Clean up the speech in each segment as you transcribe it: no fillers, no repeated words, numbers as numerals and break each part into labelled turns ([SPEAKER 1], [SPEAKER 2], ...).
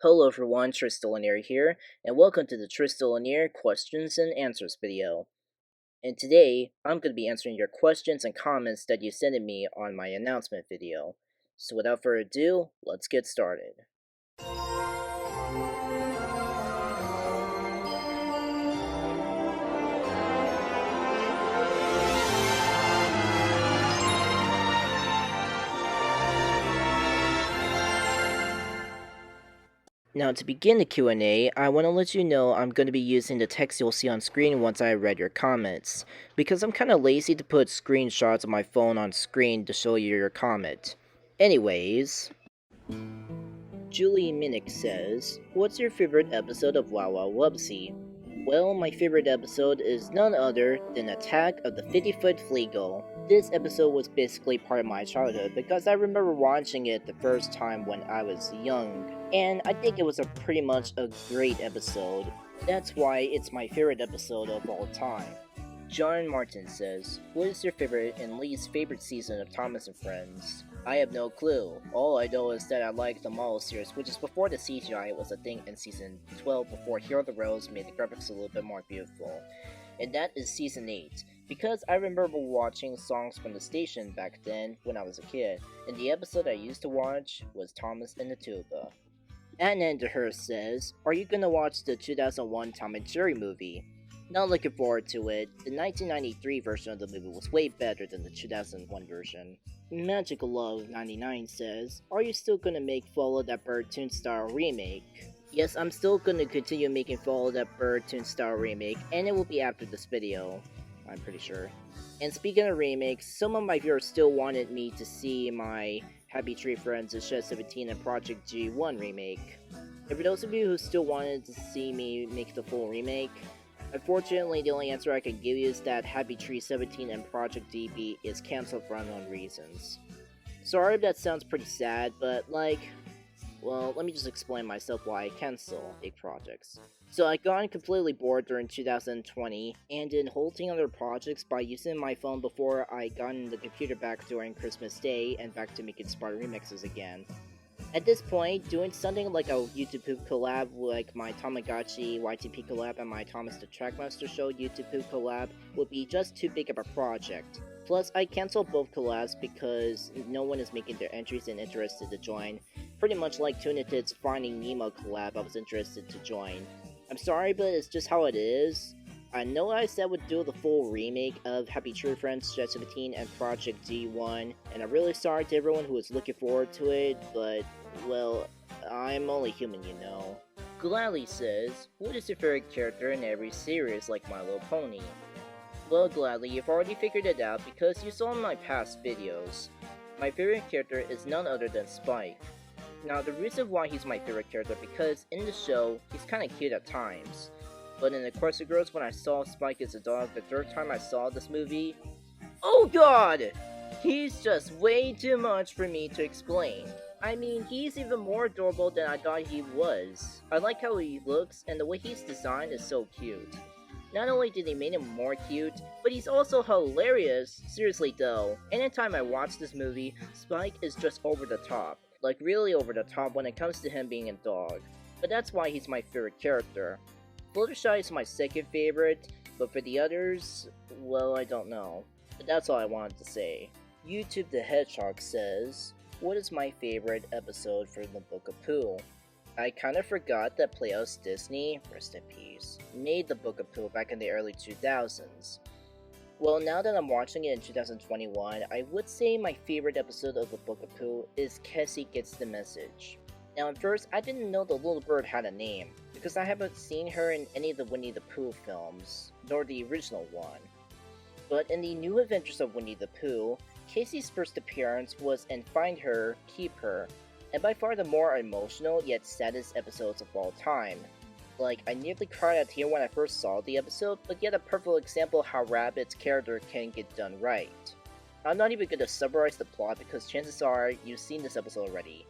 [SPEAKER 1] Hello everyone, Tristan Lanier here, and welcome to the Tristan Lanier Questions and Answers video. And today, I'm going to be answering your questions and comments that you sent me on my announcement video. So without further ado, let's get started. Now to begin the Q&A, I want to let you know I'm going to be using the text you'll see on screen once I read your comments, because I'm kind of lazy to put screenshots of my phone on screen to show you your comment. Anyways, Julie Minic says, what's your favorite episode of Wubbzy? Well, my favorite episode is none other than Attack of the 50-Foot FLgal. This episode was basically part of my childhood because I remember watching it the first time when I was young, and I think it was pretty much a great episode. That's why it's my favorite episode of all time. John Martin says, what is your favorite and least favorite season of Thomas and Friends? I have no clue. All I know is that I like the model series, which is before the CGI was a thing in season 12, before Hero the Rose made the graphics a little bit more beautiful. And that is season 8, because I remember watching songs from the station back then when I was a kid, and the episode I used to watch was Thomas and the Tuba. And her says, are you gonna watch the 2001 Tom and Jerry movie? Not looking forward to it. The 1993 version of the movie was way better than the 2001 version. Magical Love 99 says, are you still gonna make Follow That Bird Toon style remake? Yes, I'm still gonna continue making Follow That Bird Toon style remake, and it will be after this video, I'm pretty sure. And speaking of remakes, some of my viewers still wanted me to see my Happy Tree Friends Shed 17 and Project G1 remake. And for those of you who still wanted to see me make the full remake, unfortunately, the only answer I can give you is that Happy Tree 17 and Project DB is cancelled for unknown reasons. Sorry if that sounds pretty sad, but well, let me just explain myself why I cancel big projects. So I got completely bored during 2020, and in halting other projects by using my phone before I got in the computer back during Christmas Day and back to making smart remixes again. At this point, doing something like a YouTube Poop collab like my Tamagotchi YTP collab and my Thomas the Trackmaster Show YouTube Poop collab would be just too big of a project. Plus, I canceled both collabs because no one is making their entries and interested to join. Pretty much like Tunited's Finding Nemo collab I was interested to join. I'm sorry, but it's just how it is. I know I said would do the full remake of Happy Tree Friends Shed 17 and Project G1, and I'm really sorry to everyone who was looking forward to it, but, well, I'm only human, you know. Gladlee says, what is your favorite character in every series like My Little Pony? Well, Gladlee, you've already figured it out because you saw in my past videos. My favorite character is none other than Spike. Now, the reason why he's my favorite character because in the show, he's kinda cute at times. But in the course of girls, when I saw Spike as a dog the third time I saw this movie, oh god! He's just way too much for me to explain. I mean, he's even more adorable than I thought he was. I like how he looks, and the way he's designed is so cute. Not only did they make him more cute, but he's also hilarious. Seriously though, anytime I watch this movie, Spike is just over the top. Like really over the top when it comes to him being a dog. But that's why he's my favorite character. Fluttershy is my second favorite, but for the others, well, I don't know. But that's all I wanted to say. YouTube the Hedgehog says, what is my favorite episode for the Book of Pooh? I kinda forgot that Playhouse Disney, rest in peace, made the Book of Pooh back in the early 2000s. Well, now that I'm watching it in 2021, I would say my favorite episode of the Book of Pooh is Cassie Gets the Message. Now at first, I didn't know the little bird had a name, because I haven't seen her in any of the Winnie the Pooh films, nor the original one. But in the New Adventures of Winnie the Pooh, Casey's first appearance was in Find Her, Keep Her, and by far the more emotional yet saddest episodes of all time. Like, I nearly cried out here when I first saw the episode, but yet a perfect example of how Rabbit's character can get done right. I'm not even going to summarize the plot because chances are you've seen this episode already.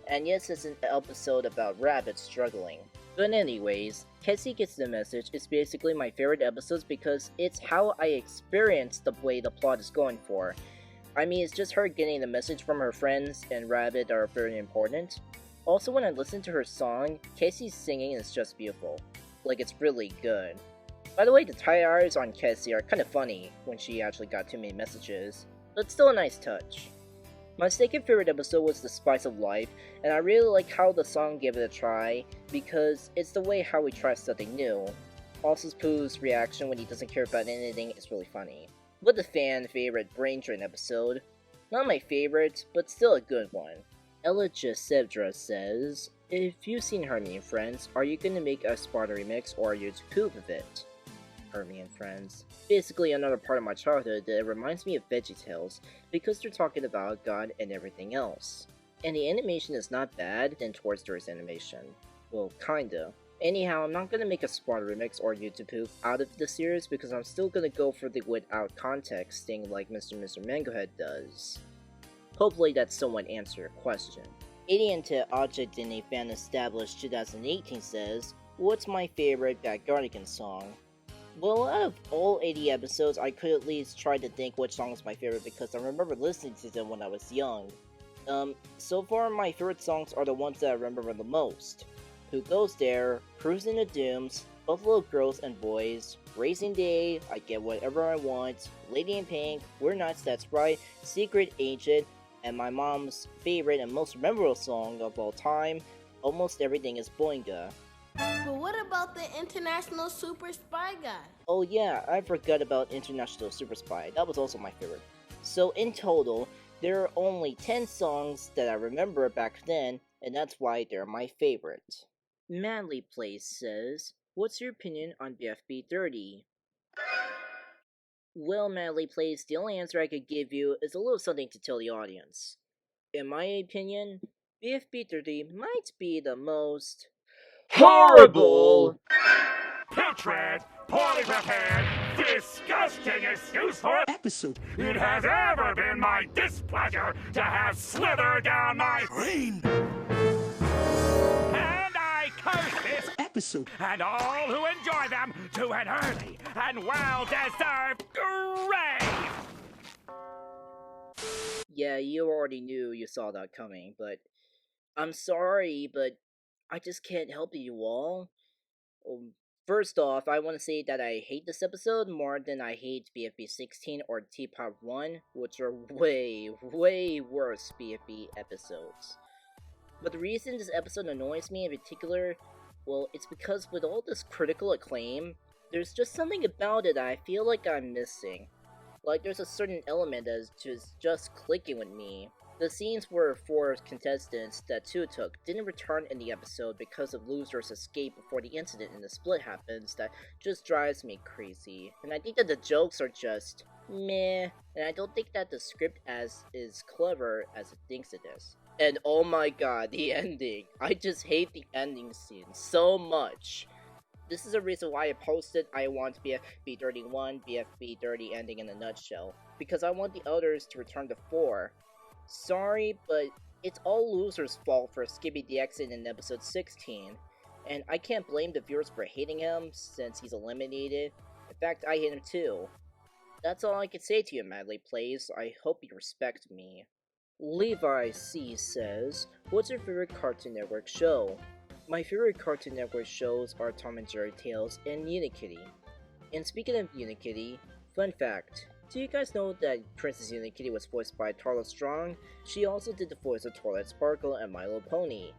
[SPEAKER 1] And yes, it's an episode about Rabbit struggling. But anyways, Cassie Gets the Message is basically my favorite episodes because it's how I experience the way the plot is going for. I mean, it's just her getting the message from her friends and Rabbit are very important. Also, when I listen to her song, Casey's singing is just beautiful. Like, it's really good. By the way, the tires on Casey are kind of funny when she actually got too many messages, but still a nice touch. My second favorite episode was The Spice of Life, and I really like how the song gave it a try, because it's the way how we try something new. Also, Pooh's reaction when he doesn't care about anything is really funny. But the fan favorite Brain Drain episode, not my favorite, but still a good one. Ella Jesevdra says, if you've seen Hermie and Friends, are you gonna make a Sparta remix or are you to poop of it? Hermie and Friends. Basically another part of my childhood that reminds me of VeggieTales, because they're talking about God and everything else. And the animation is not bad than Toy Story's animation. Well, kinda. Anyhow, I'm not gonna make a Sparta remix or YouTube poop out of the series because I'm still gonna go for the without context thing like Mr. Mangohead does. Hopefully that somewhat answered your question. Alien Object in a Fan Established 2018 says, what's my favorite Backyardigans song? Well, out of all 80 episodes, I could at least try to think which song was my favorite because I remember listening to them when I was young. So far my favorite songs are the ones that I remember the most. Who Goes There, Cruising the Dooms, Buffalo Girls and Boys, Racing Day, I Get Whatever I Want, Lady in Pink, We're Nuts, That's Right, Secret Agent, and my mom's favorite and most memorable song of all time, Almost Everything is Boinga.
[SPEAKER 2] But what about the International Super Spy Guy?
[SPEAKER 1] Oh yeah, I forgot about International Super Spy, that was also my favorite. So in total, there are only 10 songs that I remember back then, and that's why they're my favorite. Manly Place says, what's your opinion on BFB 30? Well, Manly Place, the only answer I could give you is a little something to tell the audience. In my opinion, BFB 30 might be the most horrible,
[SPEAKER 3] putrid, poorly prepared, disgusting excuse for episode it has ever been my displeasure to have slithered down my brain. And I curse this episode and all who enjoy them to an early and well-deserved grave.
[SPEAKER 1] Yeah, you already knew you saw that coming, but I'm sorry, but I just can't help you all. First off, I want to say that I hate this episode more than I hate BFB 16 or T-Pop 1, which are way, way worse BFB episodes. But the reason this episode annoys me in particular, well, it's because with all this critical acclaim, there's just something about it that I feel like I'm missing. Like, there's a certain element that is just clicking with me. The scenes where 4 contestants that 2 took didn't return in the episode because of losers' escape before the incident in the split happens that just drives me crazy. And I think that the jokes are just meh, and I don't think that the script is clever as it thinks it is. And oh my god, the ending. I just hate the ending scene so much. This is a reason why I posted I want BFB 31, BFB 30 ending in a nutshell. Because I want the others to return to 4. Sorry, but it's all losers' fault for skipping the exit in episode 16. And I can't blame the viewers for hating him since he's eliminated. In fact, I hate him too. That's all I can say to you, Madly Plays. I hope you respect me. Levi C says, what's your favorite Cartoon Network show? My favorite Cartoon Network shows are Tom and Jerry Tales and Unikitty. And speaking of Unikitty, fun fact, do you guys know that Princess Unikitty was voiced by Tarla Strong? She also did the voice of Twilight Sparkle and My Little Pony.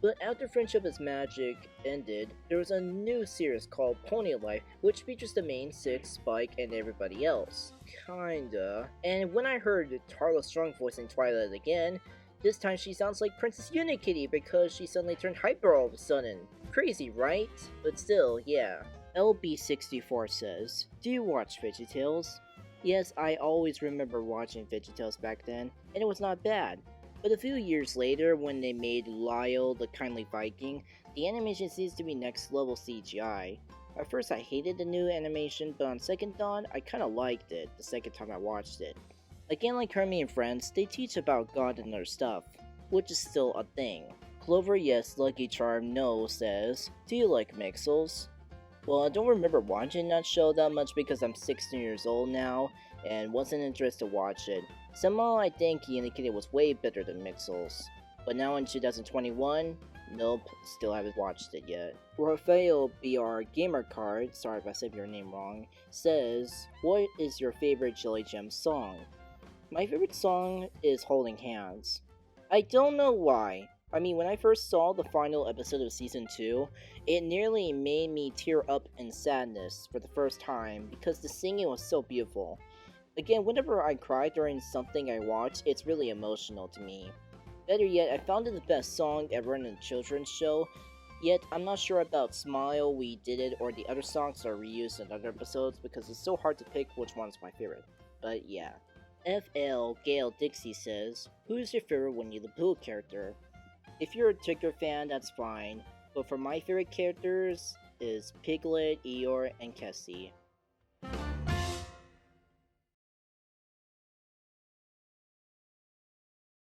[SPEAKER 1] But after Friendship is Magic ended, there was a new series called Pony Life, which features the main 6, Spike, and everybody else. Kinda. And when I heard Tarla Strong voicing Twilight again, this time she sounds like Princess Unikitty because she suddenly turned hyper all of a sudden. Crazy, right? But still, yeah. LB64 says, do you watch VeggieTales? Yes, I always remember watching VeggieTales back then, and it was not bad. But a few years later, when they made Lyle the Kindly Viking, the animation seems to be next level CGI. At first I hated the new animation, but on second thought, I kinda liked it the second time I watched it. Again, like Hermie and Friends, they teach about God and other stuff, which is still a thing. Clover Yes, Lucky Charm No says, do you like Mixels? Well, I don't remember watching that show that much because I'm 16 years old now, and wasn't interested to watch it. Somehow I think Unikitty was way better than Mixels. But now in 2021, nope, still haven't watched it yet. Rafael BR Gamerkart, sorry if I said your name wrong, says, what is your favorite Jelly Jam song? My favorite song is Holding Hands. I don't know why. I mean, when I first saw the final episode of Season 2, it nearly made me tear up in sadness for the first time because the singing was so beautiful. Again, whenever I cry during something I watch, it's really emotional to me. Better yet, I found it the best song ever in a children's show, yet I'm not sure about Smile, We Did It, or the other songs that are reused in other episodes because it's so hard to pick which one's my favorite. But yeah. FLgal Dixie says, who's your favorite Winnie the Pooh character? If you're a Tigger fan, that's fine, but for my favorite characters is Piglet, Eeyore, and Cassie.